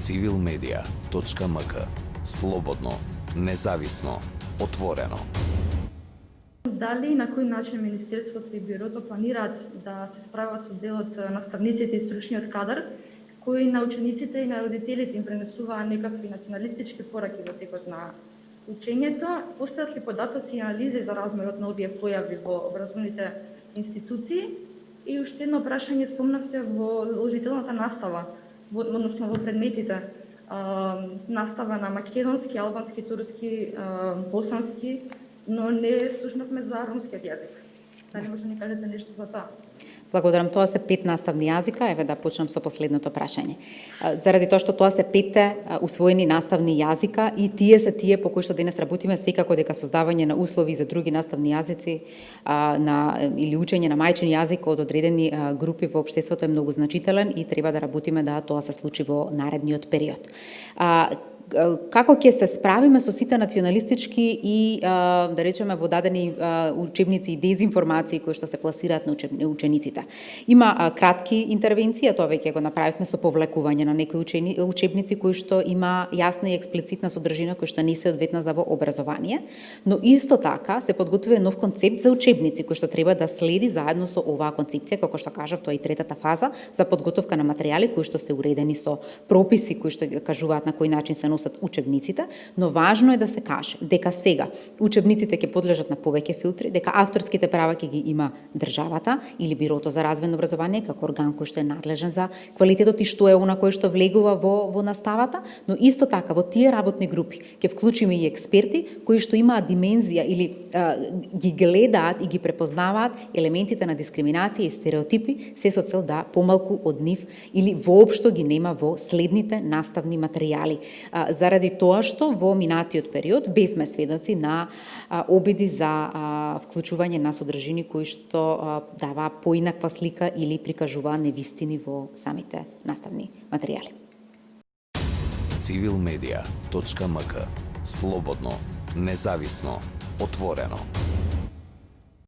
civilmedia.mk. Слободно, независно, отворено. Дали и на кој начин Министерството и Бюрото планираат да се справат со делот наставниците и стручниот кадар, кои на учениците и на родителите им пренесуваа некакви националистички пораки во текот на учењето? Постојат ли податоци и анализи за размерот на овие појави во образовните институции? И уште едно прашање, спомнавте во ложителната настава, односно во предметите, настава на македонски, албански, турски, босански, но не слушнавме за ромскиот јазик. Дали може да ни кажете нешто за тоа? Благодарам. Тоа се 5 наставни јазика. Еве да почнам со последното прашање. Заради тоа што тоа се 5 усвоени наставни јазика и тие се тие по кои што денес работиме, секако дека создавање на услови за други наставни јазици или учење на мајчин јазик од одредени групи во општеството е многу значителен и треба да работиме да тоа се случи во наредниот период. Како ќе се справиме со сите националистички и, да речеме, во дадени учебници и дезинформации кои што се пласираат на учениците? Има кратки интервенции, тоа веќе го направивме со повлекување на некои учебници кои што има јасна и експлицитна содржина кои што не се одветна за во образование, но исто така се подготвува нов концепт за учебници кој што треба да следи заедно со оваа концепција, како што кажав, тоа е третата фаза за подготовка на материјали кои што се уредени со прописи кои што кажуваат на кој начин се носат учебниците, но важно е да се каже дека сега учебниците ќе подлежат на повеќе филтри, дека авторските права ќе ги има државата или Бирото за развојно образование како орган кој што е надлежен за квалитетот и што е она кој што влегува во наставата, но исто така во тие работни групи ќе вклучиме и експерти кои што имаат димензија или ги гледаат и ги препознаваат елементите на дискриминација и стереотипи, се со цел да помалку од нив или воопшто ги нема во следните наставни материјали. Заради тоа што во минатиот период бевме сведоци на обиди за вклучување на содржини кои што дава поинаква слика или прикажува невистини во самите наставни материјали. civilmedia.mk. Слободно, независно, отворено.